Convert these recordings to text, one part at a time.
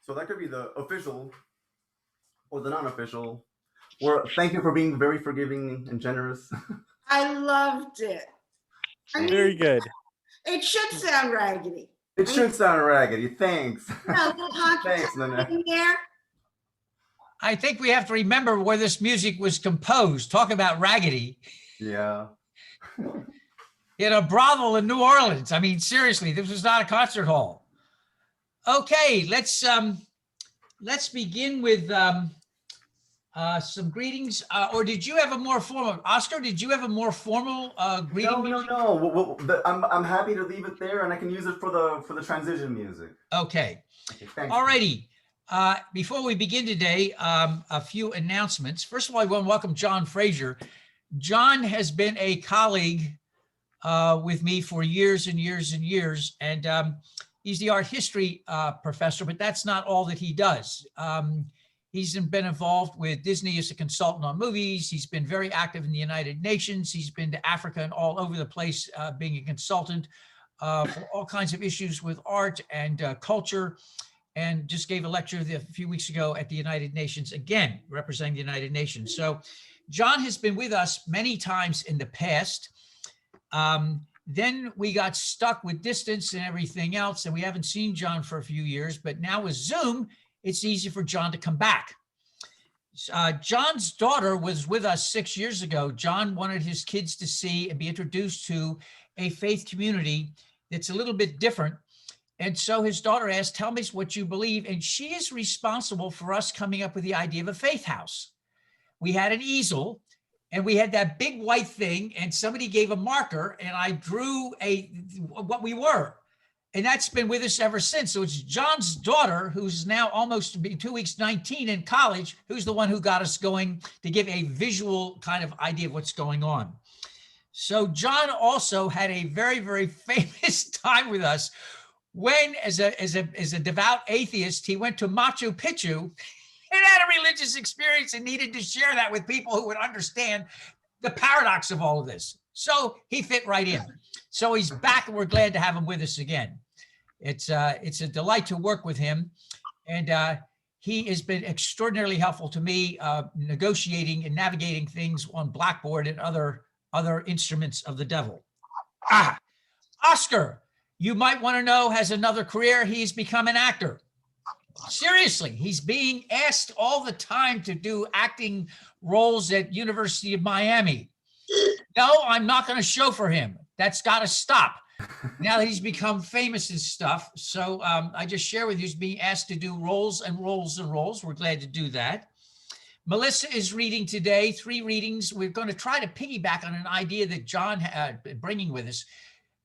So that could be the official or the non-official. Or thank you for being very forgiving and generous. I loved it. I mean, Very good. it should sound raggedy. It should sound raggedy. Thanks. Yeah, a little honky Thanks, tonk Nana. in there. I think we have to remember where this music was composed. Talk about raggedy. Yeah. In a brothel in New Orleans. I mean, seriously, this was not a concert hall. Okay, let's begin with some greetings. Or did you have a more formal, Oscar? Did you have a more formal greeting? No. I'm happy to leave it there, and I can use it for the transition music. Okay. Thanks. All righty. Before we begin today, a few announcements. First of all, I want to welcome John Frazier. John has been a colleague with me for years and years and years, and he's the art history professor, but that's not all that he does. He's been involved with Disney as a consultant on movies. He's been very active in the United Nations. He's been to Africa and all over the place being a consultant for all kinds of issues with art and culture, and just gave a lecture a few weeks ago at the United Nations, again, representing the United Nations. So John has been with us many times in the past. Then we got stuck with distance and everything else, and we haven't seen John for a few years, but now with Zoom, it's easy for John to come back. John's daughter was with us 6 years ago. John wanted his kids to see and be introduced to a faith community that's a little bit different. And so his daughter asked, tell me what you believe. And she is responsible for us coming up with the idea of a faith house. We had an easel and we had that big white thing, and somebody gave a marker and I drew what we were. And that's been with us ever since. So it's John's daughter, who's now almost to be 2 weeks, 19 in college, who's the one who got us going to give a visual kind of idea of what's going on. So John also had a very, very famous time with us when, as a devout atheist, he went to Machu Picchu and had a religious experience and needed to share that with people who would understand the paradox of all of this. So he fit right in. So he's back, and we're glad to have him with us again. It's a delight to work with him, and he has been extraordinarily helpful to me negotiating and navigating things on Blackboard and other instruments of the devil. Oscar, you might want to know, has another career. He's become an actor. Seriously, he's being asked all the time to do acting roles at University of Miami. No, I'm not going to show for him. That's got to stop. Now that he's become famous and stuff. So I just share with you, he's being asked to do roles and roles and roles. We're glad to do that. Melissa is reading today, 3 readings. We're going to try to piggyback on an idea that John bringing with us.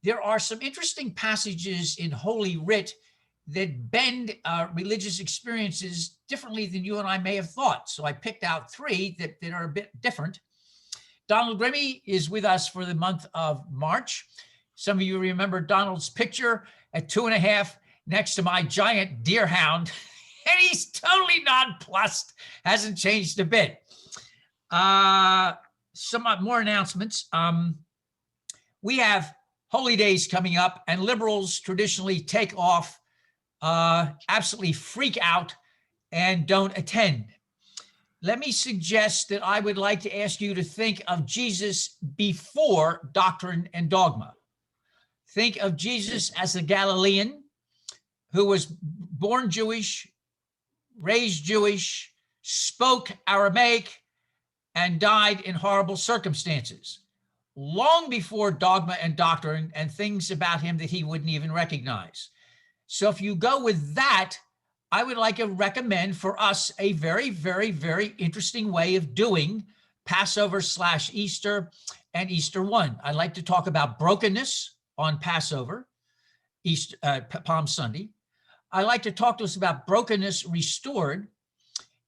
There are some interesting passages in Holy Writ that bend religious experiences differently than you and I may have thought. So I picked out 3 that are a bit different. Donald Grimmy is with us for the month of March. Some of you remember Donald's picture at 2.5 next to my giant deer hound, and he's totally nonplussed, hasn't changed a bit. Some more announcements. We have holy days coming up, and liberals traditionally take off, absolutely freak out, and don't attend. Let me suggest that I would like to ask you to think of Jesus before doctrine and dogma. Think of Jesus as a Galilean who was born Jewish, raised Jewish, spoke Aramaic, and died in horrible circumstances, long before dogma and doctrine and things about him that he wouldn't even recognize. So if you go with that, I would like to recommend for us a very, very, very interesting way of doing Passover/Easter and Easter one. I like to talk about brokenness on Passover, Palm Sunday. I like to talk to us about brokenness restored.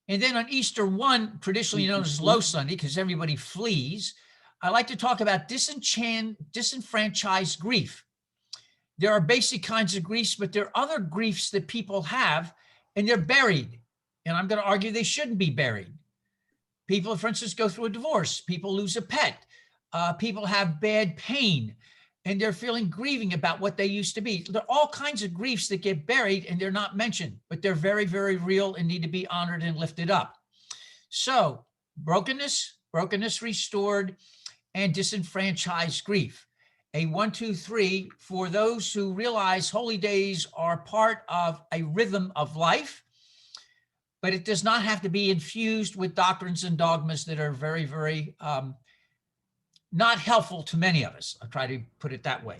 And then on Easter one, traditionally known as Low Sunday, because everybody flees, I like to talk about disenfranchised grief. There are basic kinds of griefs, but there are other griefs that people have, and they're buried. And I'm going to argue they shouldn't be buried. People, for instance, go through a divorce. People lose a pet. People have bad pain. and they're feeling grieving about what they used to be. There are all kinds of griefs that get buried and they're not mentioned, but they're very, very real and need to be honored and lifted up. So brokenness restored, and disenfranchised grief. A 1, 2, 3 for those who realize holy days are part of a rhythm of life, but it does not have to be infused with doctrines and dogmas that are very, very not helpful to many of us. I'll try to put it that way.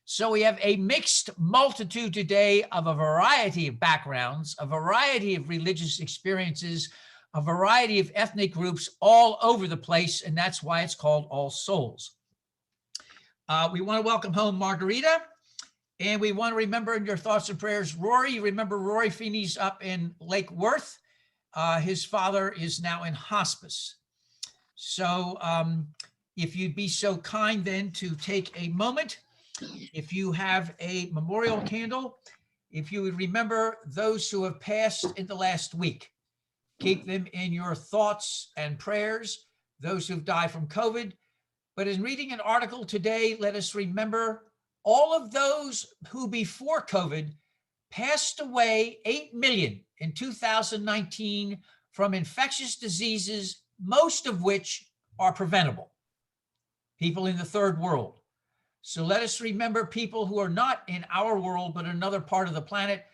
So we have a mixed multitude today of a variety of backgrounds, a variety of religious experiences, a variety of ethnic groups all over the place, and that's why it's called All Souls. We want to welcome home Margarita, and we want to remember in your thoughts and prayers, Rory. You remember Rory Feeney's up in Lake Worth. His father is now in hospice. So if you'd be so kind then to take a moment, if you have a memorial candle, if you would remember those who have passed in the last week, keep them in your thoughts and prayers, those who've died from COVID. But in reading an article today, let us remember all of those who before COVID passed away, 8 million in 2019 from infectious diseases, most of which are preventable. People in the third world. So let us remember people who are not in our world, but another part of the planet,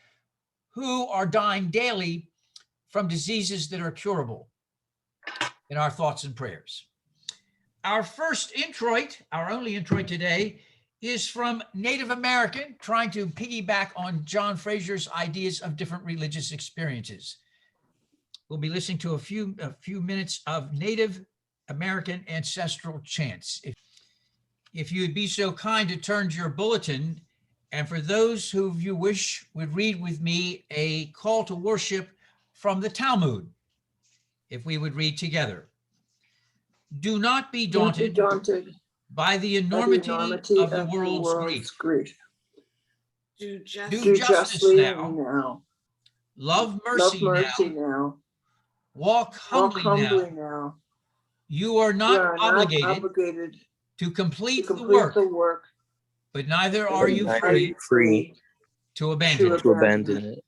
who are dying daily from diseases that are curable, in our thoughts and prayers. Our first introit, our only introit today, is from Native American, trying to piggyback on John Frazier's ideas of different religious experiences. We'll be listening to a few minutes of Native American ancestral chants. If you would be so kind to turn to your bulletin, and for those who you wish would read with me a call to worship from the Talmud, if we would read together. Do not be daunted by the enormity of the world's grief. Do Do justice now. Love mercy now. Walk humbly now. You are not obligated to complete the work, but neither are you free to abandon it.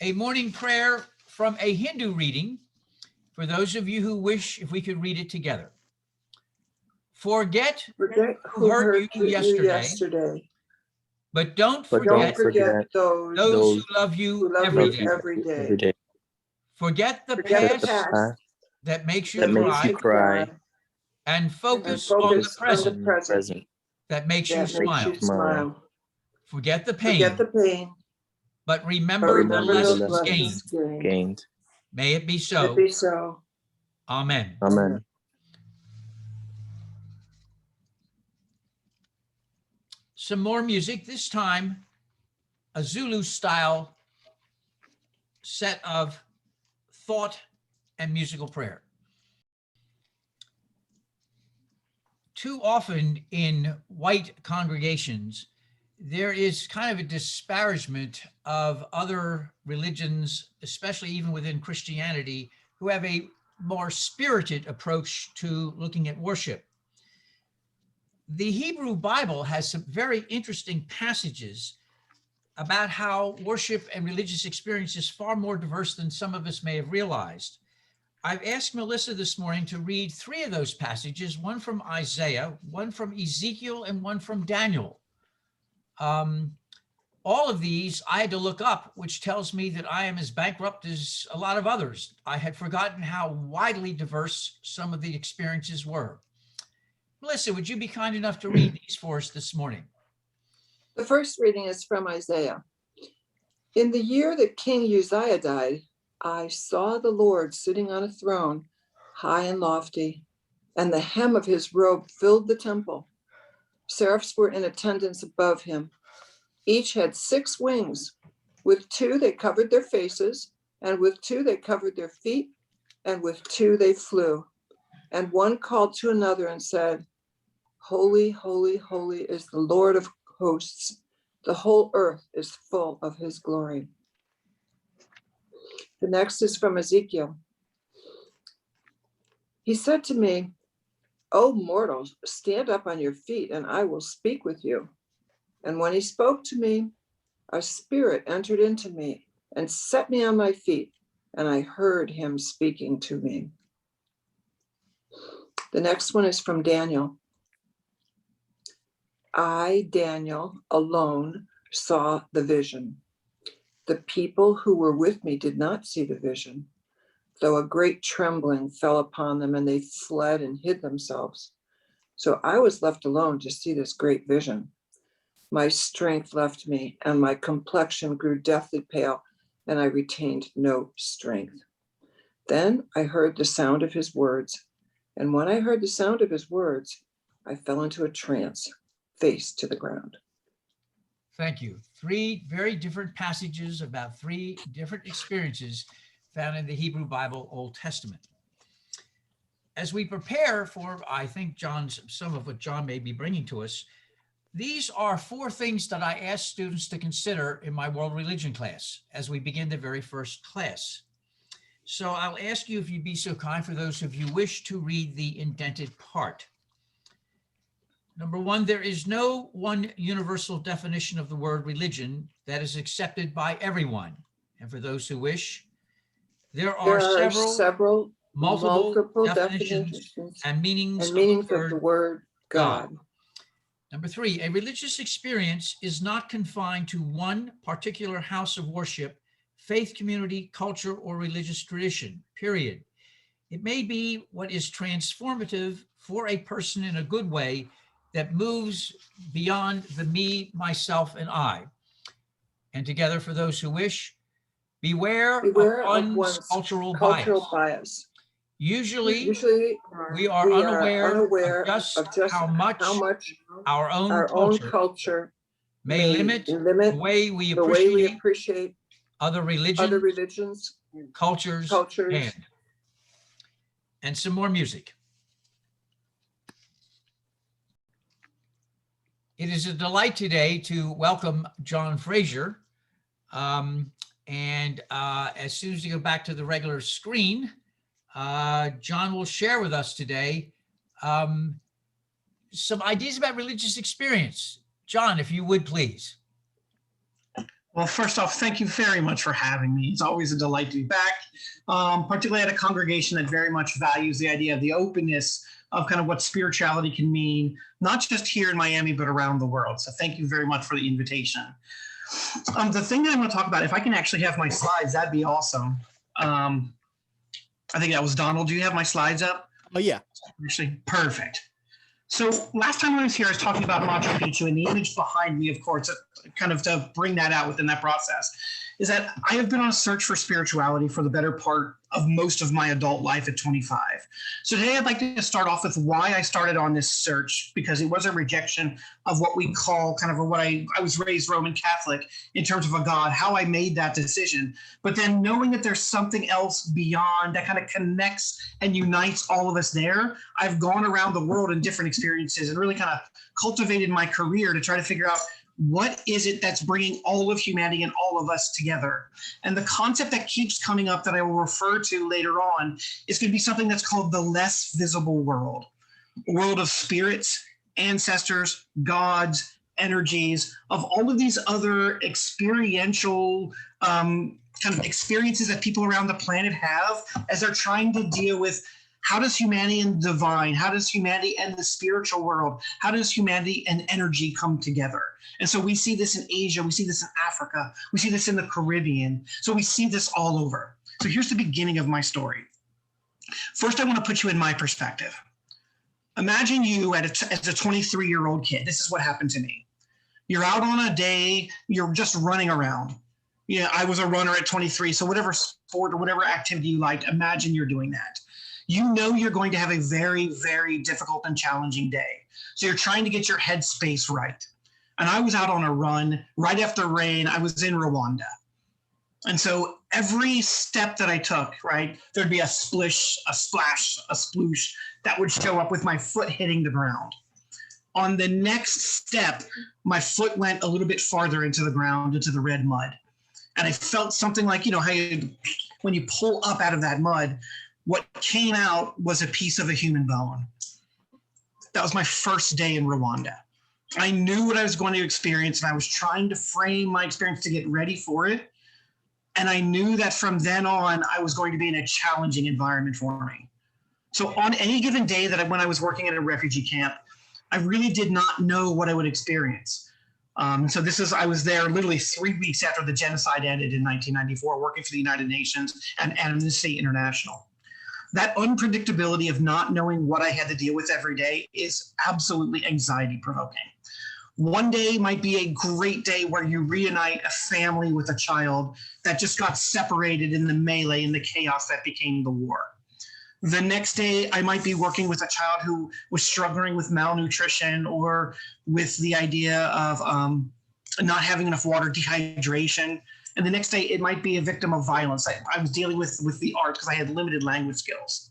A morning prayer from a Hindu reading, for those of you who wish, if we could read it together. Forget who hurt you yesterday, but don't forget those who love you every day. Forget the past that makes you cry, and focus on the present that makes you smile. Forget the pain, but remember the lessons gained. May it be so. Amen. Amen. Some more music, this time a Zulu style set of thought and musical prayer. Too often in white congregations, there is kind of a disparagement of other religions, especially even within Christianity, who have a more spirited approach to looking at worship. The Hebrew Bible has some very interesting passages about how worship and religious experience is far more diverse than some of us may have realized. I've asked Melissa this morning to read 3 of those passages, one from Isaiah, one from Ezekiel, and one from Daniel. All of these I had to look up, which tells me that I am as bankrupt as a lot of others. I had forgotten how widely diverse some of the experiences were. Melissa, would you be kind enough to read these for us this morning? The first reading is from Isaiah. In the year that King Uzziah died, I saw the Lord sitting on a throne, high and lofty, and the hem of his robe filled the temple. Seraphs were in attendance above him. Each had 6 wings. With 2 they covered their faces, and with 2 they covered their feet, and with 2 they flew. And one called to another and said, Holy, holy, holy is the Lord of hosts. The whole earth is full of his glory. The next is from Ezekiel. He said to me, O mortals, stand up on your feet, and I will speak with you. And when he spoke to me, a spirit entered into me and set me on my feet, and I heard him speaking to me. The next one is from Daniel. I, Daniel, alone saw the vision. The people who were with me did not see the vision, though a great trembling fell upon them, and they fled and hid themselves. So I was left alone to see this great vision. My strength left me, and my complexion grew deathly pale, and I retained no strength. Then I heard the sound of his words, and when I heard the sound of his words, I fell into a trance, face to the ground. Thank you. Three very different passages about three different experiences found in the Hebrew Bible, Old Testament. As we prepare for, I think, some of what John may be bringing to us, these are four things that I ask students to consider in my world religion class as we begin the very first class. So I'll ask you if you'd be so kind, for those of you who wish, to read the indented part. Number one, there is no one universal definition of the word religion that is accepted by everyone. And for those who wish, there are several multiple definitions and meanings of the word God. Number three, a religious experience is not confined to one particular house of worship, faith community, culture, or religious tradition, period. It may be what is transformative for a person in a good way that moves beyond the me, myself, and I. And together, for those who wish, beware of one's cultural bias. Usually we are unaware of just how much our own culture may limit the way we appreciate other religions, cultures, and some more music. It is a delight today to welcome John Frazier. As soon as you go back to the regular screen, John will share with us today some ideas about religious experience. John, if you would, please. Well, first off, thank you very much for having me. It's always a delight to be back, particularly at a congregation that very much values the idea of the openness of kind of what spirituality can mean, not just here in Miami, but around the world. So thank you very much for the invitation. The thing that I want to talk about, if I can actually have my slides, that'd be awesome. I think that was Donald. Do you have my slides up? Oh, yeah. Actually, perfect. So last time I was here, I was talking about Machu Picchu, and the image behind me, of course, kind of to bring that out within that process, is that I have been on a search for spirituality for the better part of most of my adult life at 25. So today I'd like to start off with why I started on this search, because it was a rejection of what we call kind of what I was raised Roman Catholic in terms of a God, how I made that decision. But then knowing that there's something else beyond that kind of connects and unites all of us there, I've gone around the world in different experiences and really kind of cultivated my career to try to figure out what is it that's bringing all of humanity and all of us together? And the concept that keeps coming up that I will refer to later on is going to be something that's called the less visible world, a world of spirits, ancestors, gods, energies, of all of these other experiential kind of experiences that people around the planet have as they're trying to deal with how does humanity and divine, how does humanity and the spiritual world, how does humanity and energy come together? And so we see this in Asia, we see this in Africa, we see this in the Caribbean. So we see this all over. So here's the beginning of my story. First, I want to put you in my perspective. Imagine you as a 23-year-old kid. This is what happened to me. You're out on a day, you're just running around. Yeah, I was a runner at 23. So whatever sport or whatever activity you liked, imagine you're doing that. You know you're going to have a very, very difficult and challenging day. So you're trying to get your headspace right. And I was out on a run right after rain. I was in Rwanda. And so every step that I took, right, there'd be a splish, a splash, a sploosh that would show up with my foot hitting the ground. On the next step, my foot went a little bit farther into the ground, into the red mud. And I felt something like, you know, how when you pull up out of that mud, what came out was a piece of a human bone. That was my first day in Rwanda. I knew what I was going to experience, and I was trying to frame my experience to get ready for it. And I knew that from then on, I was going to be in a challenging environment for me. So on any given day when I was working at a refugee camp, I really did not know what I would experience. I was there literally 3 weeks after the genocide ended in 1994, working for the United Nations and Amnesty International. That unpredictability of not knowing what I had to deal with every day is absolutely anxiety provoking. One day might be a great day where you reunite a family with a child that just got separated in the melee and the chaos that became the war. The next day, I might be working with a child who was struggling with malnutrition or with the idea of not having enough water, dehydration. And the next day, it might be a victim of violence. I was dealing with the art because I had limited language skills.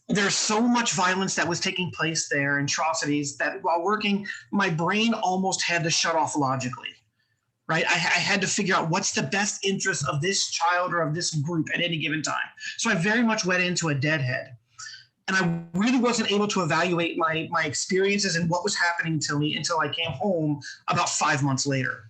There's so much violence that was taking place there, atrocities, that while working, my brain almost had to shut off logically, right? I had to figure out what's the best interest of this child or of this group at any given time. So I very much went into a deadhead. And I really wasn't able to evaluate my experiences and what was happening to me until I came home about 5 months later.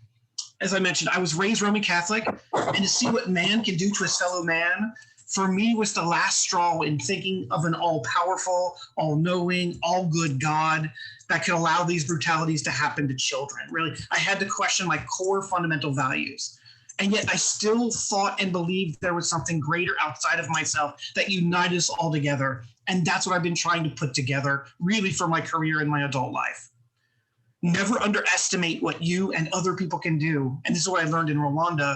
As I mentioned, I was raised Roman Catholic, and to see what man can do to his fellow man, for me, was the last straw in thinking of an all-powerful, all-knowing, all-good God that could allow these brutalities to happen to children. Really, I had to question my core fundamental values. And yet I still thought and believed there was something greater outside of myself that united us all together. And that's what I've been trying to put together, really, for my career in my adult life. Never underestimate what you and other people can do. And this is what I learned in Rwanda,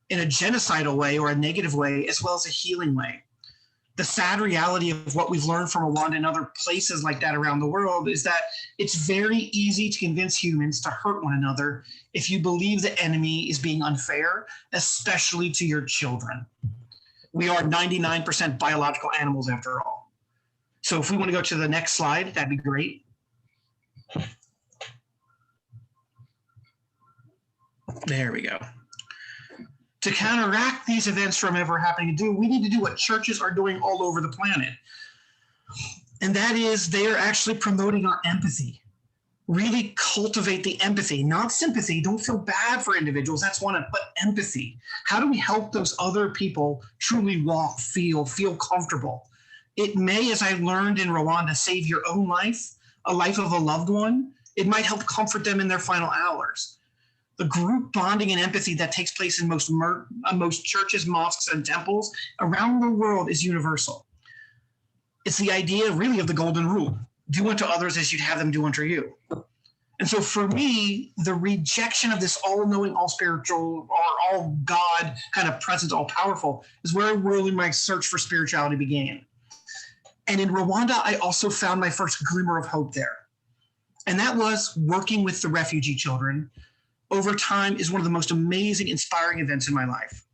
in a genocidal way or a negative way, as well as a healing way. The sad reality of what we've learned from Rwanda and other places like that around the world is that it's very easy to convince humans to hurt one another if you believe the enemy is being unfair, especially to your children. We are 99% biological animals after all. So if we want to go to the next slide, that'd be great. There we go. To counteract these events from ever happening we need to do what churches are doing all over the planet. And that is, they are actually promoting our empathy. Really cultivate the empathy, not sympathy. Don't feel bad for individuals. That's one, but empathy. How do we help those other people truly walk, feel comfortable? It may, as I learned in Rwanda, save your own life, a life of a loved one. It might help comfort them in their final hours. The group bonding and empathy that takes place in most churches, mosques, and temples around the world is universal. It's the idea, really, of the golden rule. Do unto others as you'd have them do unto you. And so for me, the rejection of this all-knowing, all-spiritual, or all-God kind of presence, all-powerful, is where really my search for spirituality began. And in Rwanda, I also found my first glimmer of hope there. And that was working with the refugee children over time is one of the most amazing, inspiring events in my life.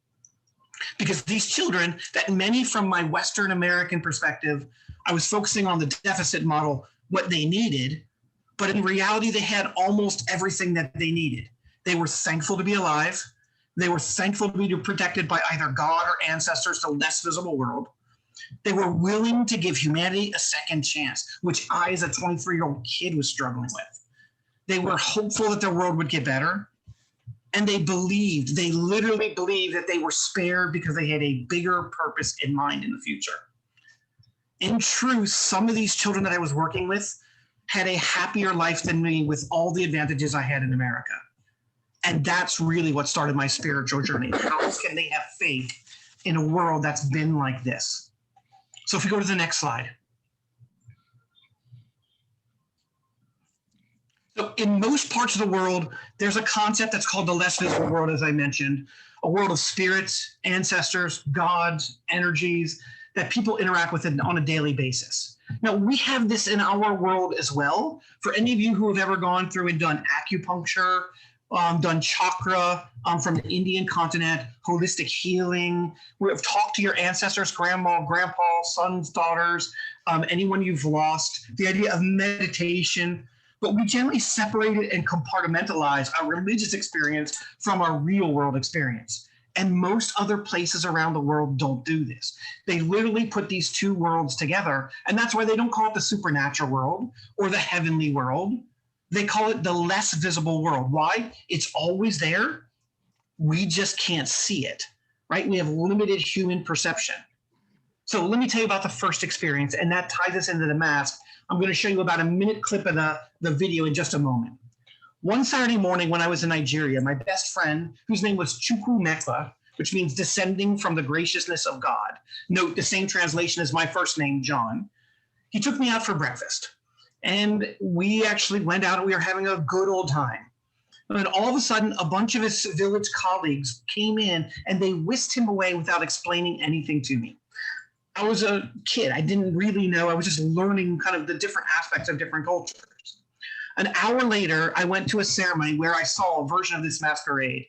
Because these children, that many from my Western American perspective, I was focusing on the deficit model, what they needed, but in reality, they had almost everything that they needed. They were thankful to be alive. They were thankful to be protected by either God or ancestors to a less visible world. They were willing to give humanity a second chance, which I, as a 23-year-old kid, was struggling with. They were hopeful that their world would get better. And they literally believed that they were spared because they had a bigger purpose in mind in the future. In truth, some of these children that I was working with had a happier life than me with all the advantages I had in America. And that's really what started my spiritual journey. How can they have faith in a world that's been like this? So if we go to the next slide. So in most parts of the world, there's a concept that's called the less visible world, as I mentioned, a world of spirits, ancestors, gods, energies that people interact with on a daily basis. Now, we have this in our world as well. For any of you who have ever gone through and done acupuncture, done chakra from the Indian continent, holistic healing, we have talked to your ancestors, grandma, grandpa, sons, daughters, anyone you've lost, the idea of meditation. But we generally separate it and compartmentalize our religious experience from our real world experience. And most other places around the world don't do this. They literally put these two worlds together. And that's why they don't call it the supernatural world or the heavenly world. They call it the less visible world. Why? It's always there. We just can't see it, right? We have limited human perception. So let me tell you about the first experience, and that ties us into the mask. I'm going to show you about a minute clip of the video in just a moment. One Saturday morning when I was in Nigeria, my best friend, whose name was Chukwu Mekwa, which means descending from the graciousness of God. Note the same translation as my first name, John. He took me out for breakfast. And we actually went out and we were having a good old time. And all of a sudden, a bunch of his village colleagues came in and they whisked him away without explaining anything to me. I was a kid. I didn't really know. I was just learning kind of the different aspects of different cultures. An hour later, I went to a ceremony where I saw a version of this masquerade.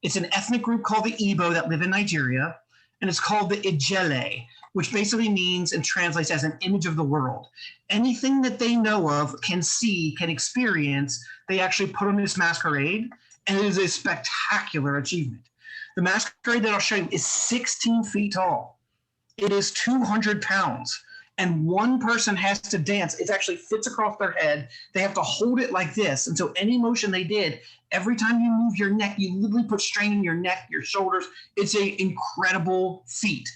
It's an ethnic group called the Igbo that live in Nigeria, and it's called the Ijele, which basically means and translates as an image of the world. Anything that they know of, can see, can experience, they actually put on this masquerade, and it is a spectacular achievement. The masquerade that I'll show you is 16 feet tall. It is 200 pounds. And one person has to dance. It actually fits across their head. They have to hold it like this. And so any motion they did, every time you move your neck, you literally put strain in your neck, your shoulders. It's an incredible feat.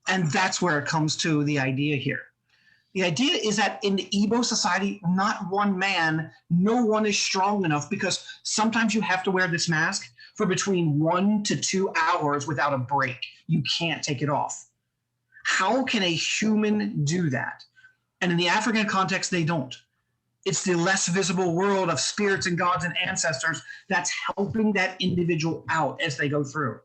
And that's where it comes to the idea here. The idea is that in the Igbo society, not one man, no one is strong enough, because sometimes you have to wear this mask for between 1 to 2 hours without a break. You can't take it off. How can a human do that? And in the African context, they don't. It's the less visible world of spirits and gods and ancestors that's helping that individual out as they go through.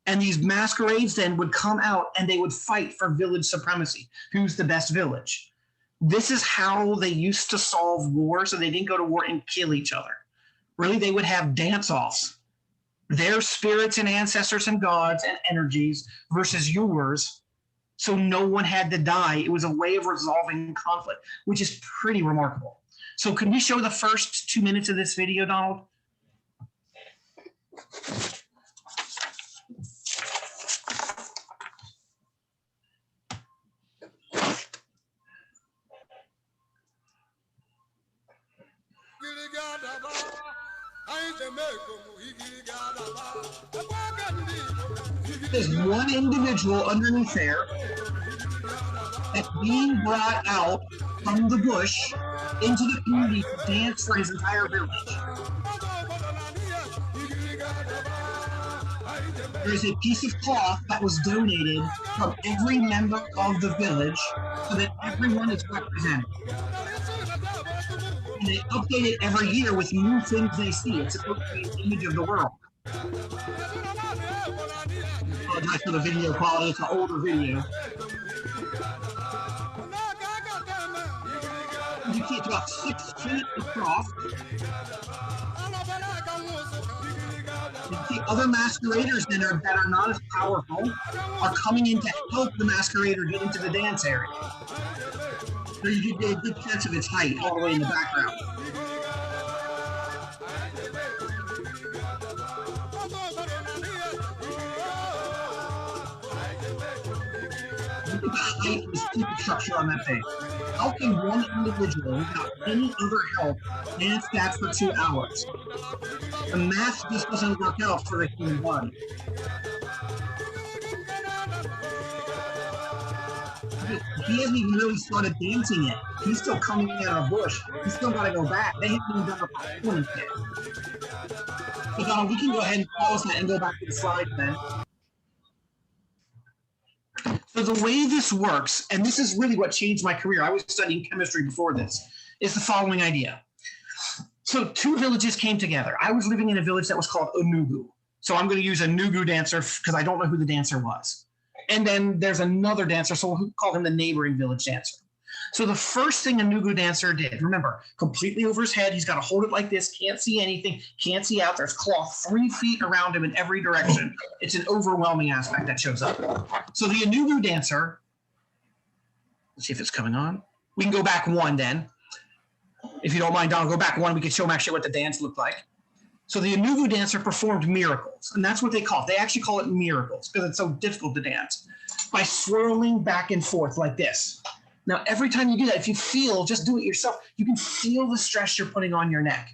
And these masquerades then would come out and they would fight for village supremacy. Who's the best village? This is how they used to solve war, so they didn't go to war and kill each other. Really, they would have dance-offs. Their spirits and ancestors and gods and energies versus yours, so no one had to die. It was a way of resolving conflict, which is pretty remarkable. So can we show the first 2 minutes of this video, Donald? There's one individual underneath there that's being brought out from the bush into the community to dance for his entire village. There's a piece of cloth that was donated from every member of the village so that everyone is represented. And they update it every year with new things they see. It's supposed to be an image of the world. Apologize for the video quality, it's an older video. You see it's about 6 feet across. You see other masqueraders that are not as powerful are coming in to help the masquerader get into the dance area. So you get a good sense of its height all the way in the background. Look at the height of the superstructure on that thing. How can one individual, without any other help, dance that for 2 hours? The math just doesn't work out for the human body. He hasn't even really started dancing yet. He's still coming out of a bush. He's still got to go back. They haven't even done a performance yet. So Donald, we can go ahead and pause that and go back to the slide then. So the way this works, and this is really what changed my career, I was studying chemistry before this, is the following idea. So 2 villages came together. I was living in a village that was called Onugu. So I'm going to use a Nugu dancer because I don't know who the dancer was. And then there's another dancer, so we'll call him the neighboring village dancer. So the first thing a Nugu dancer did, remember, completely over his head, he's got to hold it like this, can't see anything, can't see out. There's cloth 3 feet around him in every direction. It's an overwhelming aspect that shows up. So the Nugu dancer, let's see if it's coming on. We can go back 1 then. If you don't mind, Donald, go back 1. We can show him actually what the dance looked like. So the Anuvu dancer performed miracles, and that's what they call it. They actually call it miracles because it's so difficult to dance, by swirling back and forth like this. Now, every time you do that, if you feel, just do it yourself, you can feel the stress you're putting on your neck.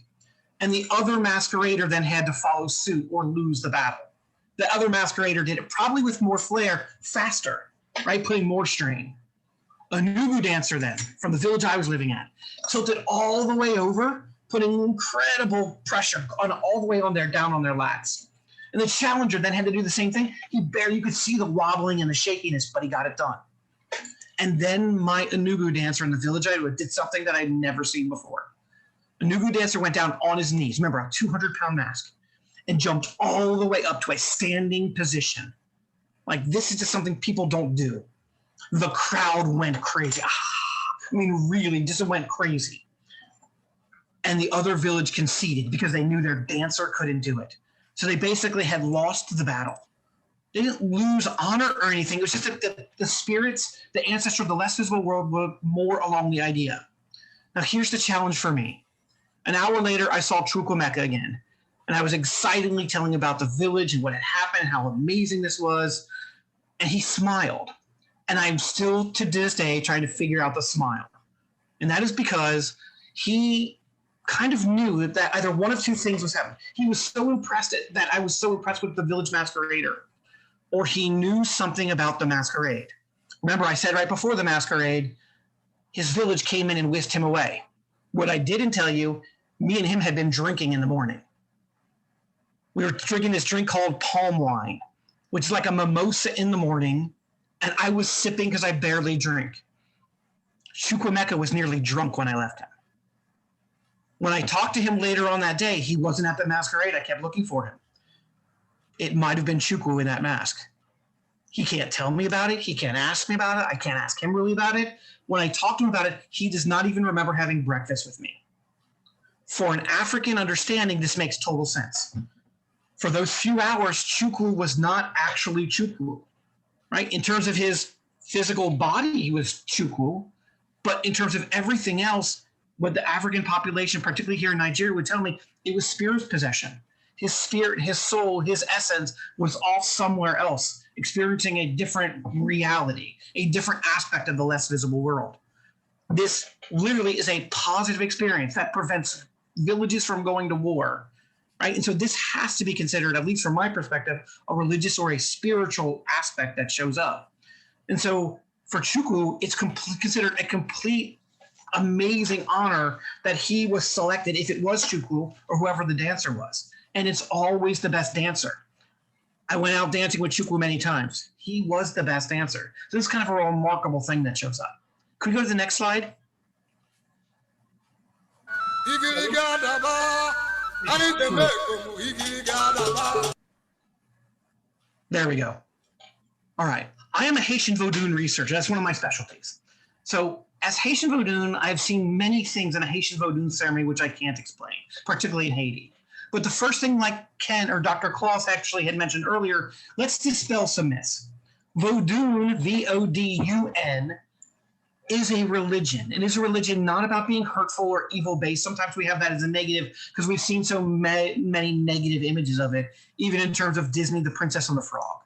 And the other masquerader then had to follow suit or lose the battle. The other masquerader did it probably with more flair, faster, right? Putting more strain. A Nubu dancer then, from the village I was living at, tilted all the way over, putting incredible pressure on all the way on there, down on their lats. And the challenger then had to do the same thing. You could see the wobbling and the shakiness, but he got it done. And then my Anubu dancer in the village I did something that I'd never seen before. A Nubu dancer went down on his knees, remember, a 200-pound mask, and jumped all the way up to a standing position. Like, this is just something people don't do. The crowd went crazy. I mean, really, just went crazy. And the other village conceded because they knew their dancer couldn't do it. So they basically had lost the battle. They didn't lose honor or anything. It was just that the spirits, the ancestors of the less visible world were more along the idea. Now, here's the challenge for me. An hour later, I saw Chukwemeka again. And I was excitedly telling about the village and what had happened, how amazing this was. And he smiled. And I'm still, to this day, trying to figure out the smile. And that is because he kind of knew that either one of two things was happening. He was so impressed that I was so impressed with the village masquerader, or he knew something about the masquerade. Remember, I said right before the masquerade, his village came in and whisked him away. What I didn't tell you, me and him had been drinking in the morning. We were drinking this drink called palm wine, which is like a mimosa in the morning, and I was sipping because I barely drink. Chukwemeka was nearly drunk when I left him. When I talked to him later on that day, he wasn't at the masquerade. I kept looking for him. It might have been Chukwu in that mask. He can't tell me about it. He can't ask me about it. I can't ask him really about it. When I talked to him about it, he does not even remember having breakfast with me. For an African understanding, this makes total sense. For those few hours, Chukwu was not actually Chukwu, right? In terms of his physical body, he was Chukwu. But in terms of everything else, what the African population, particularly here in Nigeria, would tell me, it was spirit possession. His spirit, his soul, his essence was off somewhere else, experiencing a different reality, a different aspect of the less visible world. This literally is a positive experience that prevents villages from going to war, right? And so this has to be considered, at least from my perspective, a religious or a spiritual aspect that shows up. And so for Chukwu, it's considered a complete amazing honor that he was selected, if it was Chukwu or whoever the dancer was. And it's always the best dancer. I went out dancing with Chukwu many times. He was the best dancer. So this is kind of a remarkable thing that shows up. Could we go to the next slide? There we go. All right. I am a Haitian Vodun researcher. That's one of my specialties. So as Haitian Vodun, I've seen many things in a Haitian Vodun ceremony which I can't explain, particularly in Haiti. But the first thing, like Ken or Dr. Claus actually had mentioned earlier, let's dispel some myths. Vodun, V-O-D-U-N, is a religion. It is a religion not about being hurtful or evil-based. Sometimes we have that as a negative because we've seen so many negative images of it, even in terms of Disney, The Princess and the Frog.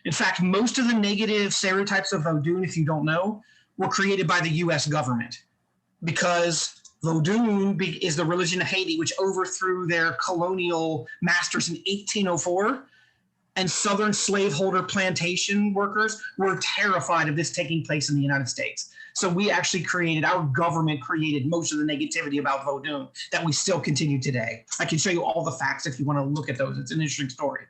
In fact, most of the negative stereotypes of Vodun, if you don't know, were created by the U.S. government because Vodun is the religion of Haiti, which overthrew their colonial masters in 1804, and Southern slaveholder plantation workers were terrified of this taking place in the United States. So we actually our government created most of the negativity about Vodun that we still continue today. I can show you all the facts if you want to look at those. It's an interesting story.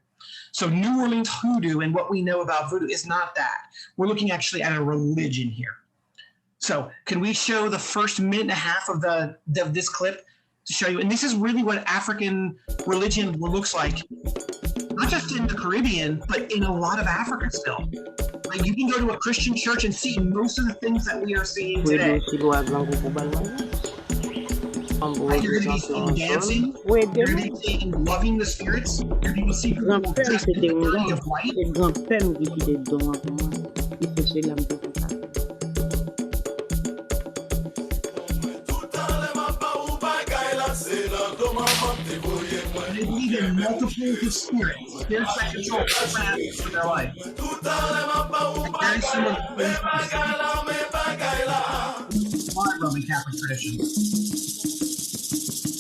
So New Orleans hoodoo and what we know about voodoo is not that. We're looking actually at a religion here. So can we show the first minute and a half of this clip to show you? And this is really what African religion looks like, not just in the Caribbean, but in a lot of Africa still. Like you can go to a Christian church and see most of the things that we are seeing today. You're going to be seeing dancing, you're going to be seeing loving the spirits, you're going to see people dressed in the body of white. they believe in multiple spirits that control different aspects of their life. And very similar to the Roman Catholic tradition.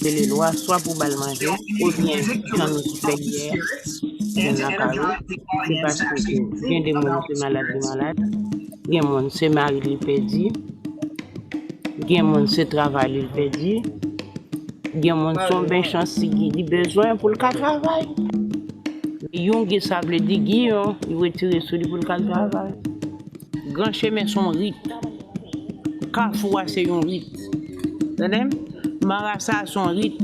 Se le lwa swa pou bal manje, They ou use bien music to jan nou lift fè up the liè, spirits gen and to nan karo, energize the se audience to paske actually gen think de moun about se the malade spirits. gen moun se mari li pedi, gen moun se travay li pedi, gen moun son ben chansi li bezwen pou l'ka travay. Yon ge sa vle di gi yon, yon retire sou li pou l'ka travay. Gran chemin son rit, kafwa se yon rit. Tadem? Marasa son rit,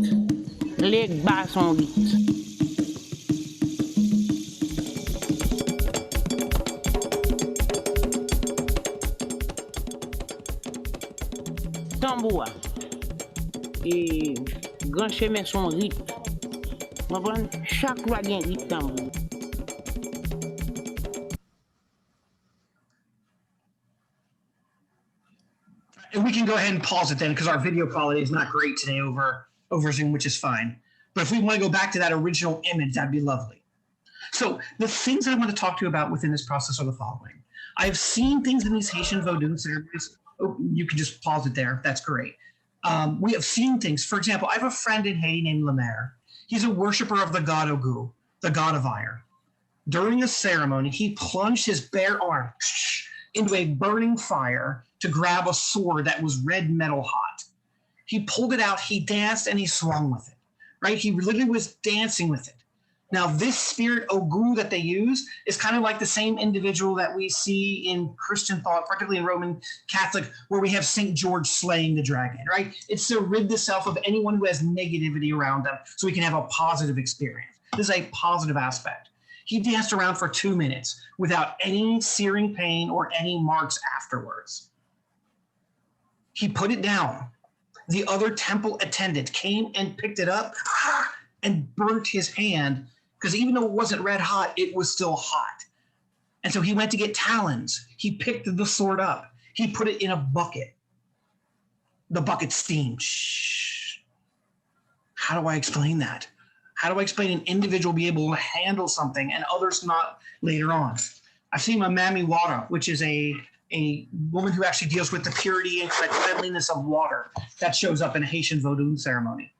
lek ba son rit. Tamboua, et grand chemin son rit. Chaque loi gen rit tambou. And we can go ahead and pause it then because our video quality is not great today over Zoom, which is fine. But if we want to go back to that original image, that'd be lovely. So the things that I want to talk to you about within this process are the following. I've seen things in these Haitian Vodun ceremonies. Oh, you can just pause it there. That's great. We have seen things. For example, I have a friend in Haiti named Lemaire. He's a worshiper of the god Ogu, the god of iron. During a ceremony, he plunged his bare arm into a burning fire to grab a sword that was red metal hot. He pulled it out, he danced, and he swung with it, right? He literally was dancing with it. Now, this spirit Ogu that they use is kind of like the same individual that we see in Christian thought, particularly in Roman Catholic, where we have St. George slaying the dragon, right? It's to rid the self of anyone who has negativity around them so we can have a positive experience. This is a positive aspect. He danced around for 2 minutes without any searing pain or any marks afterwards. He put it down. The other temple attendant came and picked it up and burnt his hand because even though it wasn't red hot, it was still hot. And so he went to get talons. He picked the sword up. He put it in a bucket. The bucket steamed. Shh. How do I explain that? How do I explain an individual be able to handle something and others not later on? I've seen a Mami Wara, which is a woman who actually deals with the purity and cleanliness of water that shows up in a Haitian Vodun ceremony.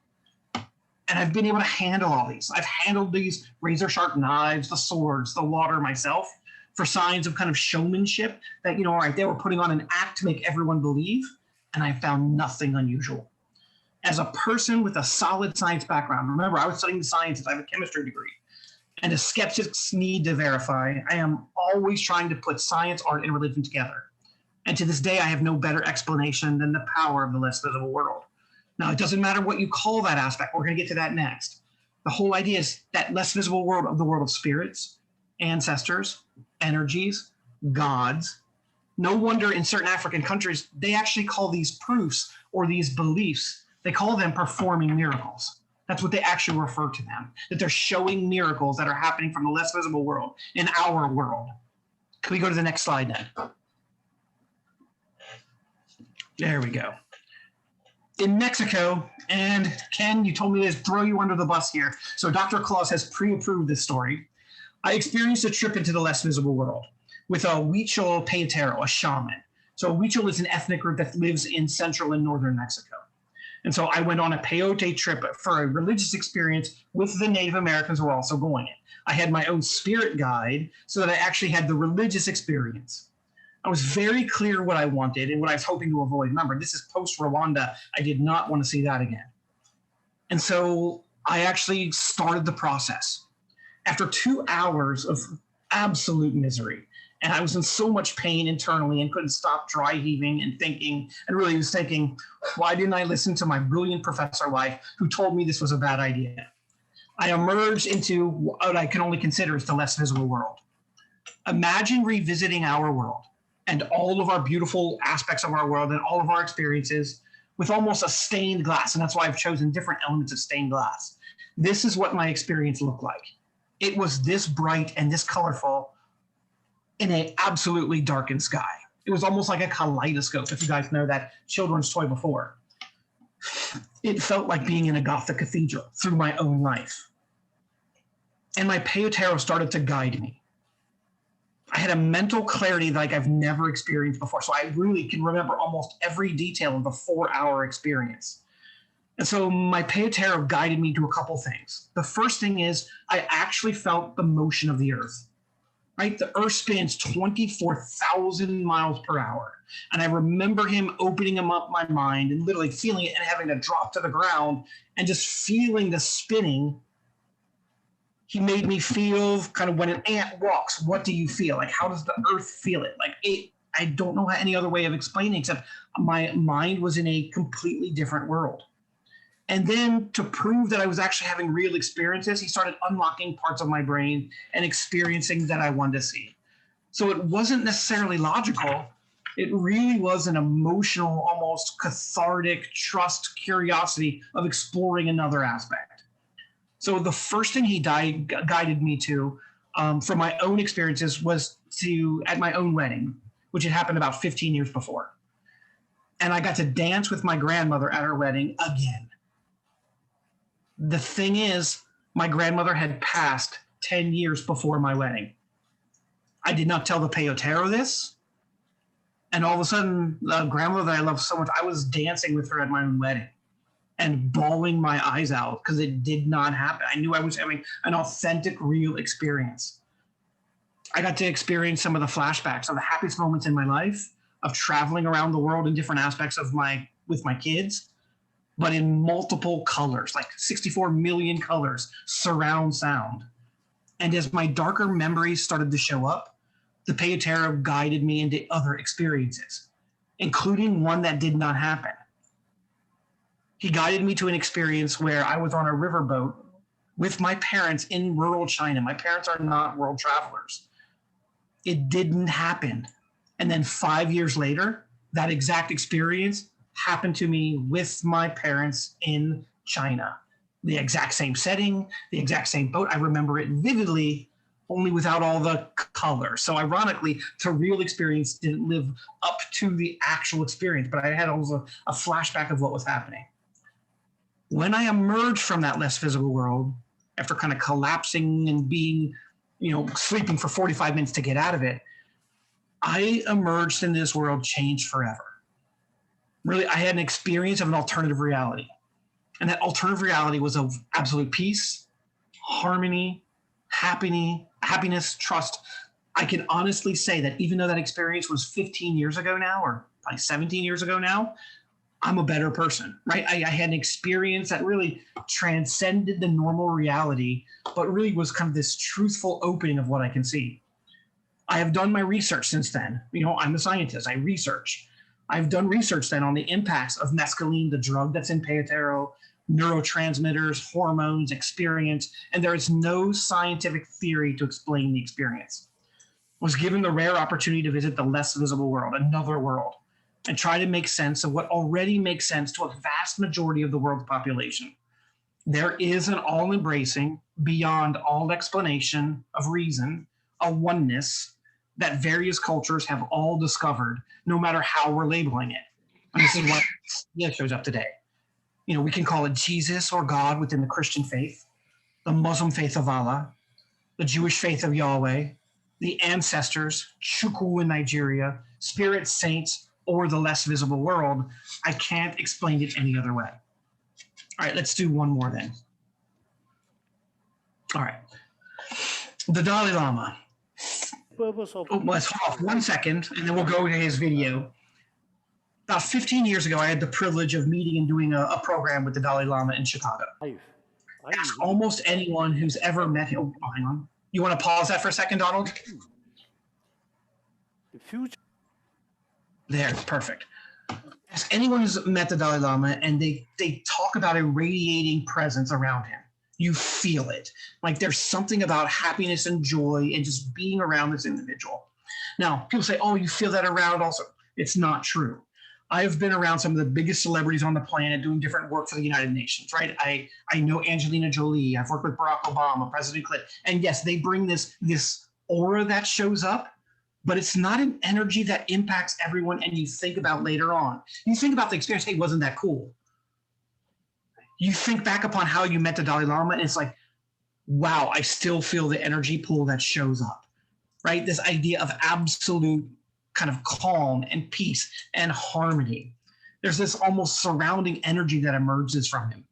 And I've been able to handle all these. I've handled these razor sharp knives, the swords, the water myself for signs of kind of showmanship that, all right, they were putting on an act to make everyone believe. And I found nothing unusual. As a person with a solid science background, remember, I was studying the sciences, I have a chemistry degree. And as skeptics need to verify, I am always trying to put science, art, and religion together. And to this day, I have no better explanation than the power of the less visible world. Now, it doesn't matter what you call that aspect. We're going to get to that next. The whole idea is that less visible world of the world of spirits, ancestors, energies, gods. No wonder in certain African countries, they actually call these proofs or these beliefs, they call them performing miracles. That's what they actually refer to them, that they're showing miracles that are happening from the less visible world in our world. Can we go to the next slide then? There we go. In Mexico, and Ken, you told me to throw you under the bus here. So Dr. Claus has pre-approved this story. I experienced a trip into the less visible world with a Huichol Payatero, a shaman. So Huichol is an ethnic group that lives in central and northern Mexico. And so I went on a peyote trip for a religious experience with the Native Americans who were also going. I had my own spirit guide so that I actually had the religious experience. I was very clear what I wanted and what I was hoping to avoid. Remember, this is post-Rwanda. I did not want to see that again. And so I actually started the process. After 2 hours of absolute misery, and I was in so much pain internally and couldn't stop dry heaving and thinking, and really was thinking, why didn't I listen to my brilliant professor wife who told me this was a bad idea? I emerged into what I can only consider as the less visible world. Imagine revisiting our world and all of our beautiful aspects of our world and all of our experiences with almost a stained glass. And that's why I've chosen different elements of stained glass. This is what my experience looked like. It was this bright and this colorful in an absolutely darkened sky. It was almost like a kaleidoscope, if you guys know that children's toy before. It felt like being in a Gothic cathedral through my own life. and my Peotero started to guide me. I had a mental clarity like I've never experienced before. So I really can remember almost every detail of the 4-hour experience. And so my Peotero guided me to a couple things. The first thing is I actually felt the motion of the earth, right? The earth spins 24,000 miles per hour. And I remember him opening up my mind and literally feeling it and having to drop to the ground and just feeling the spinning. He made me feel kind of when an ant walks, what do you feel? Like, how does the earth feel it? Like, I don't know any other way of explaining except my mind was in a completely different world. And then to prove that I was actually having real experiences, he started unlocking parts of my brain and experiencing that I wanted to see. So it wasn't necessarily logical. It really was an emotional, almost cathartic trust, curiosity of exploring another aspect. So the first thing he guided me to from my own experiences was at my own wedding, which had happened about 15 years before. And I got to dance with my grandmother at her wedding again. The thing is, my grandmother had passed 10 years before my wedding. I did not tell the Peotero this. And all of a sudden, the grandmother that I love so much, I was dancing with her at my own wedding and bawling my eyes out because it did not happen. I knew I was having an authentic, real experience. I got to experience some of the flashbacks of the happiest moments in my life, of traveling around the world in different aspects of with my kids, but in multiple colors, like 64 million colors, surround sound. And as my darker memories started to show up, the Peotero guided me into other experiences, including one that did not happen. He guided me to an experience where I was on a riverboat with my parents in rural China. My parents are not world travelers. It didn't happen. And then 5 years later, that exact experience happened to me with my parents in China. The exact same setting, the exact same boat. I remember it vividly, only without all the color. So ironically, the real experience didn't live up to the actual experience, but I had also a flashback of what was happening. When I emerged from that less visible world, after kind of collapsing and being, sleeping for 45 minutes to get out of it, I emerged in this world changed forever. Really, I had an experience of an alternative reality. And that alternative reality was of absolute peace, harmony, happiness, trust. I can honestly say that even though that experience was 15 years ago now, or probably 17 years ago now, I'm a better person, right? I had an experience that really transcended the normal reality, but really was kind of this truthful opening of what I can see. I have done my research since then. I'm a scientist. I research. I've done research then on the impacts of mescaline, the drug that's in Peotero, neurotransmitters, hormones, experience, and there is no scientific theory to explain the experience. I was given the rare opportunity to visit the less visible world, another world, and try to make sense of what already makes sense to a vast majority of the world's population. There is an all-embracing, beyond all explanation of reason, a oneness that various cultures have all discovered, no matter how we're labeling it. And this is why it shows up today. We can call it Jesus or God within the Christian faith, the Muslim faith of Allah, the Jewish faith of Yahweh, the ancestors, Chukwu in Nigeria, spirit saints, or the less visible world. I can't explain it any other way. All right, let's do one more then. All right. The Dalai Lama. Let's hold off 1 second, and then we'll go to his video. About 15 years ago, I had the privilege of meeting and doing a program with the Dalai Lama in Chicago. Ask almost anyone who's ever met him. Oh, hang on. You want to pause that for a second, Donald? The future. There, perfect. Ask anyone who's met the Dalai Lama, and they talk about a radiating presence around him. You feel it. Like there's something about happiness and joy and just being around this individual. Now, people say, oh, you feel that around also. It's not true. I've been around some of the biggest celebrities on the planet doing different work for the United Nations, right? I know Angelina Jolie. I've worked with Barack Obama, President Clinton. And yes, they bring this aura that shows up, but it's not an energy that impacts everyone and you think about later on. You think about the experience, hey, wasn't that cool? You think back upon how you met the Dalai Lama, and it's like, wow, I still feel the energy pull that shows up, right? This idea of absolute kind of calm and peace and harmony. There's this almost surrounding energy that emerges from him.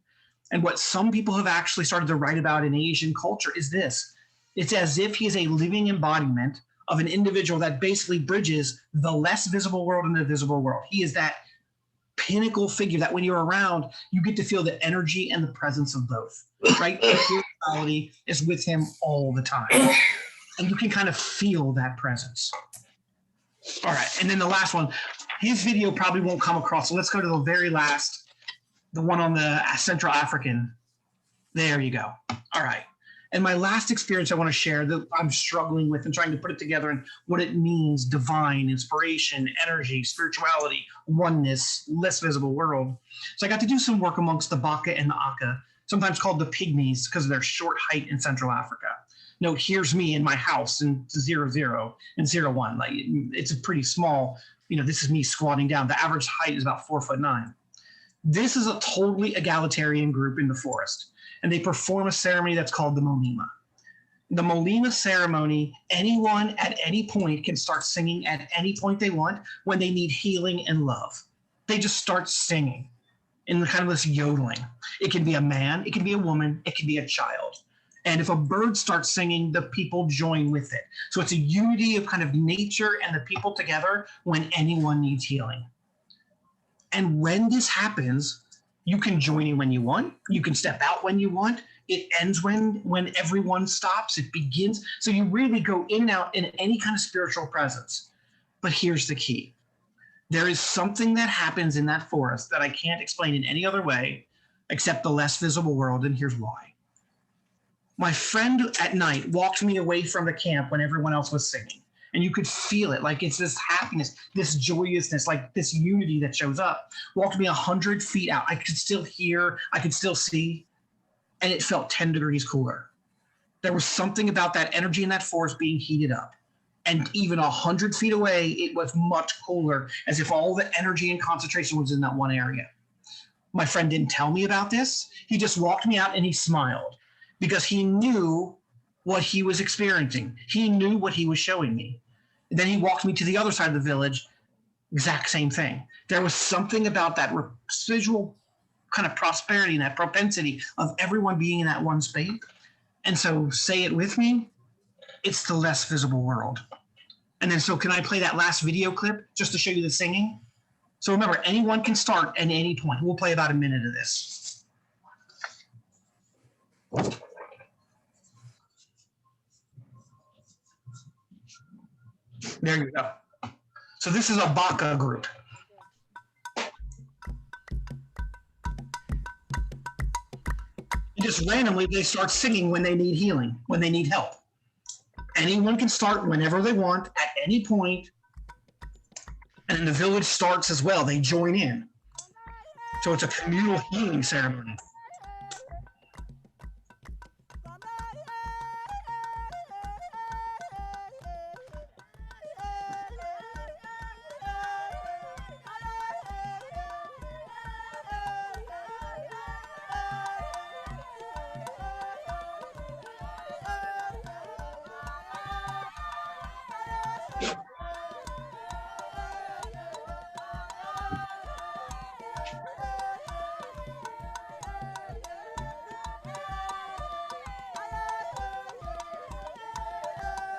And what some people have actually started to write about in Asian culture is this. It's as if he is a living embodiment of an individual that basically bridges the less visible world and the visible world. He is that pinnacle figure that when you're around, you get to feel the energy and the presence of both, right? Spirituality is with him all the time. And you can kind of feel that presence. All right, and then the last one, his video probably won't come across, so let's go to the very last, the one on the Central African. There you go. All right. And my last experience I want to share that I'm struggling with and trying to put it together and what it means, divine, inspiration, energy, spirituality, oneness, less visible world. So I got to do some work amongst the Baka and the Aka, sometimes called the pygmies because of their short height in Central Africa. No, here's me in my house in 00 and 01. Like it's a pretty small, this is me squatting down. The average height is about 4'9". This is a totally egalitarian group in the forest, and they perform a ceremony that's called the Molima. The Molima ceremony, anyone at any point can start singing at any point they want when they need healing and love. They just start singing in kind of this yodeling. It can be a man, it can be a woman, it can be a child. And if a bird starts singing, the people join with it. So it's a unity of kind of nature and the people together when anyone needs healing. And when this happens, you can join in when you want. You can step out when you want. It ends when everyone stops. It begins. So you really go in and out in any kind of spiritual presence. But here's the key. There is something that happens in that forest that I can't explain in any other way except the less visible world, and here's why. My friend at night walked me away from the camp when everyone else was singing. And you could feel it, like it's this happiness, this joyousness, like this unity that shows up. Walked me 100 feet out. I could still hear, I could still see, and it felt 10 degrees cooler. There was something about that energy in that forest being heated up. And even 100 feet away, it was much cooler, as if all the energy and concentration was in that one area. My friend didn't tell me about this. He just walked me out and he smiled because he knew what he was experiencing. He knew what he was showing me. And then he walked me to the other side of the village, exact same thing. There was something about that residual kind of prosperity and that propensity of everyone being in that one space. And so say it with me, it's the less visible world. And then so can I play that last video clip just to show you the singing? So remember, anyone can start at any point. We'll play about a minute of this. There you go. So this is a Baka group. Just randomly, they start singing when they need healing, when they need help. Anyone can start whenever they want, at any point. And then the village starts as well. They join in. So it's a communal healing ceremony.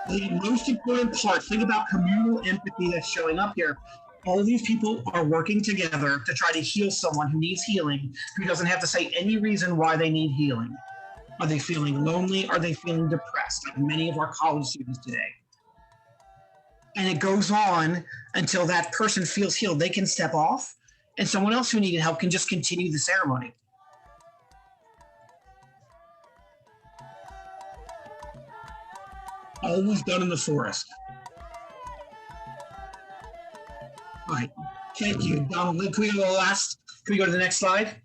The most important part, think about communal empathy that's showing up here. All of these people are working together to try to heal someone who needs healing, who doesn't have to say any reason why they need healing. Are they feeling lonely? Are they feeling depressed, like many of our college students today? And it goes on until that person feels healed. They can step off, and someone else who needed help can just continue the ceremony. Always done in the forest. All right, thank you, Donald. Can we go to the next slide?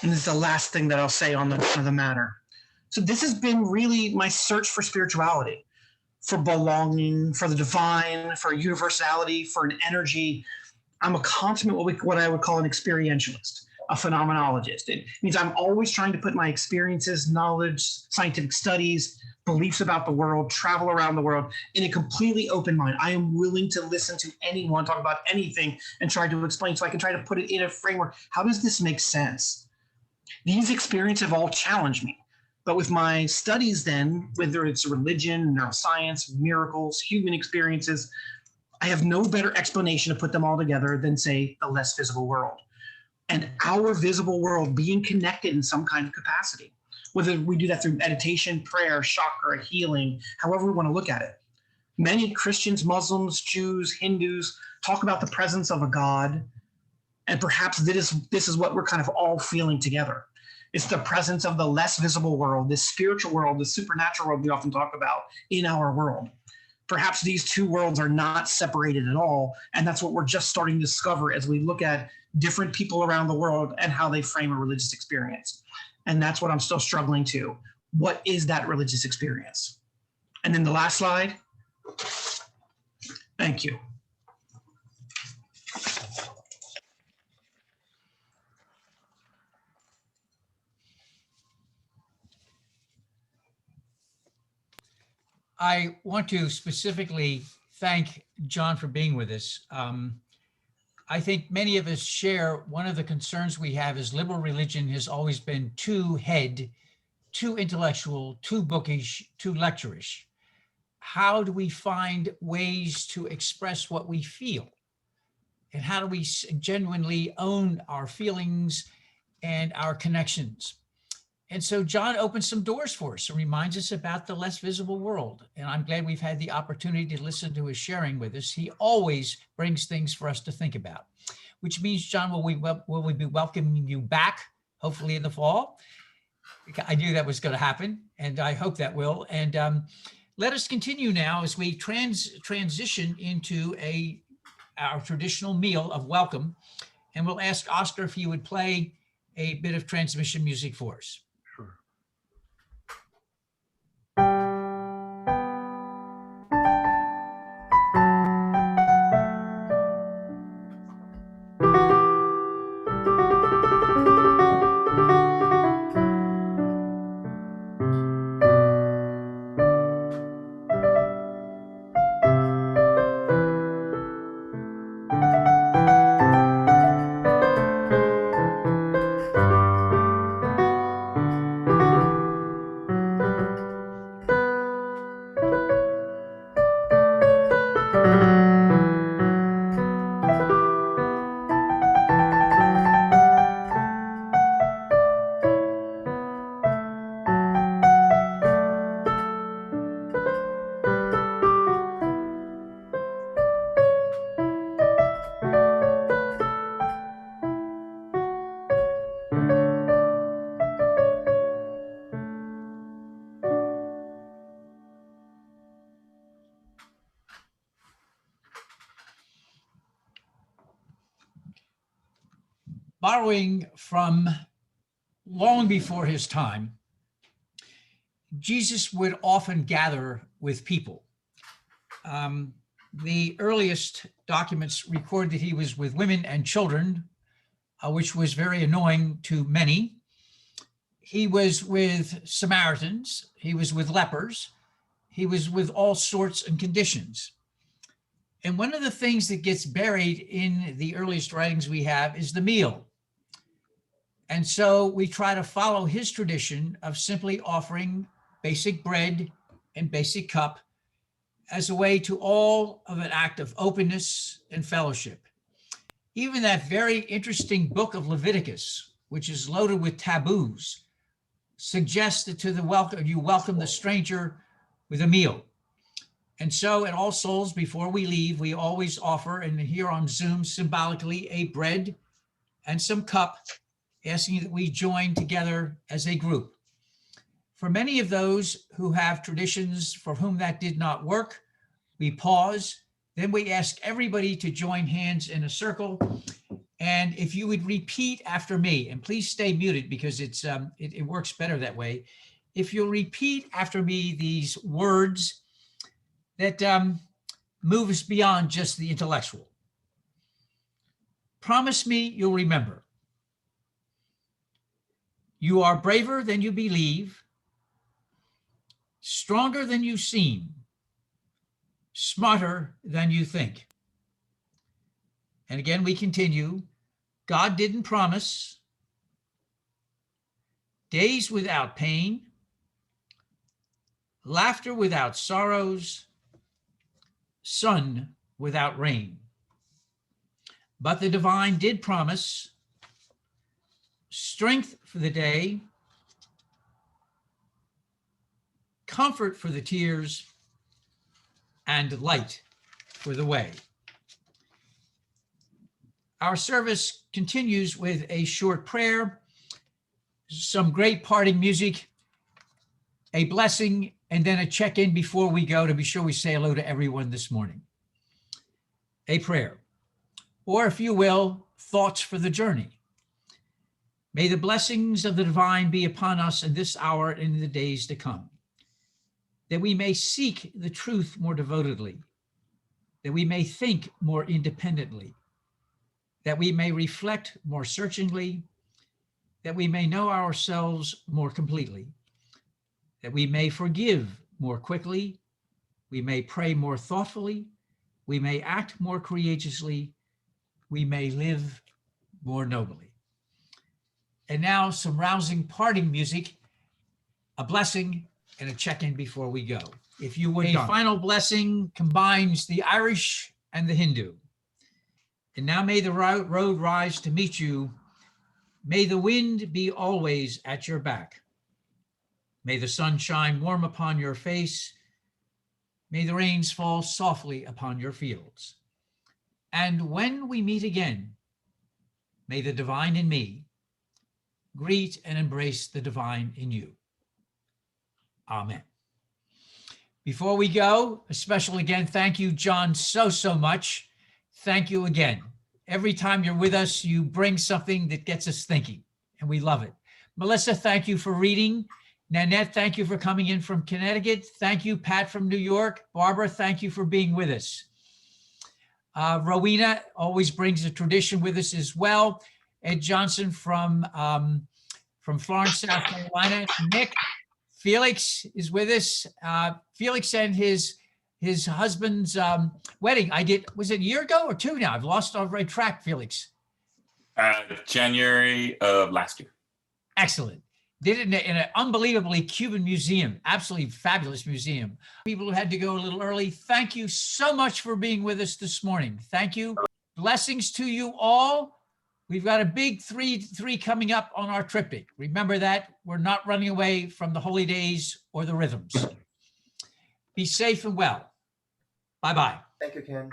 And this is the last thing that I'll say on the matter. So this has been really my search for spirituality, for belonging, for the divine, for universality, for an energy. I'm a consummate what I would call an experientialist. a phenomenologist. It means I'm always trying to put my experiences, knowledge, scientific studies, beliefs about the world, travel around the world in a completely open mind. I am willing to listen to anyone talk about anything and try to explain so I can try to put it in a framework. How does this make sense? These experiences have all challenged me. But with my studies then, whether it's religion, neuroscience, miracles, human experiences, I have no better explanation to put them all together than, say, the less visible world. And our visible world being connected in some kind of capacity, whether we do that through meditation, prayer, chakra, healing, however we want to look at it. Many Christians, Muslims, Jews, Hindus talk about the presence of a God, and perhaps this is what we're kind of all feeling together. It's the presence of the less visible world, this spiritual world, the supernatural world we often talk about in our world. Perhaps these two worlds are not separated at all, and that's what we're just starting to discover as we look at different people around the world and how they frame a religious experience. And that's what I'm still struggling to. What is that religious experience? And then the last slide. Thank you. I want to specifically thank John for being with us. I think many of us share one of the concerns we have is liberal religion has always been too head, too intellectual, too bookish, too lecturish. How do we find ways to express what we feel? And how do we genuinely own our feelings and our connections? And so John opens some doors for us and reminds us about the less visible world. And I'm glad we've had the opportunity to listen to his sharing with us. He always brings things for us to think about, which means, John, will we be welcoming you back, hopefully in the fall? I knew that was going to happen, and I hope that will. And let us continue now as we transition into our traditional meal of welcome. And we'll ask Oscar if he would play a bit of transmission music for us. Sure. Borrowing from long before his time, Jesus would often gather with people. The earliest documents record that he was with women and children, which was very annoying to many. He was with Samaritans. He was with lepers. He was with all sorts and conditions. And one of the things that gets buried in the earliest writings we have is the meal. And so we try to follow his tradition of simply offering basic bread and basic cup as a way to all of an act of openness and fellowship. Even that very interesting book of Leviticus, which is loaded with taboos, suggests that you welcome the stranger with a meal. And so at All Souls, before we leave, we always offer, and here on Zoom, symbolically, a bread and some cup, asking that we join together as a group. For many of those who have traditions for whom that did not work, we pause, then we ask everybody to join hands in a circle. And if you would repeat after me, and please stay muted because it works better that way. If you'll repeat after me these words that move us beyond just the intellectual. Promise me you'll remember. You are braver than you believe, stronger than you seem, smarter than you think. And again, we continue. God didn't promise days without pain, laughter without sorrows, sun without rain. But the divine did promise strength for the day, comfort for the tears, and light for the way. Our service continues with a short prayer, some great parting music, a blessing, and then a check-in before we go to be sure we say hello to everyone this morning. A prayer, or if you will, thoughts for the journey. May the blessings of the divine be upon us in this hour and in the days to come, that we may seek the truth more devotedly, that we may think more independently, that we may reflect more searchingly, that we may know ourselves more completely, that we may forgive more quickly, we may pray more thoughtfully, we may act more courageously, we may live more nobly. And now some rousing parting music, a blessing, and a check-in before we go. If you would, a final blessing combines the Irish and the Hindu. And now may the road rise to meet you. May the wind be always at your back. May the sun shine warm upon your face. May the rains fall softly upon your fields. And when we meet again, may the divine in me greet and embrace the divine in you. Amen. Before we go, a special again, thank you, John, so much. Thank you again. Every time you're with us, you bring something that gets us thinking, and we love it. Melissa, thank you for reading. Nanette, thank you for coming in from Connecticut. Thank you, Pat from New York. Barbara, thank you for being with us. Rowena always brings a tradition with us as well. Ed Johnson from Florence, South Carolina. Nick, Felix is with us. Felix and his husband's wedding. Was it a year ago or two now? I've lost our right track, Felix. January of last year. Excellent. Did it in an unbelievably Cuban museum, absolutely fabulous museum. People who had to go a little early, thank you so much for being with us this morning. Thank you. Blessings to you all. We've got a big three coming up on our triptych. Remember that. We're not running away from the holy days or the rhythms. Be safe and well. Bye-bye. Thank you, Ken.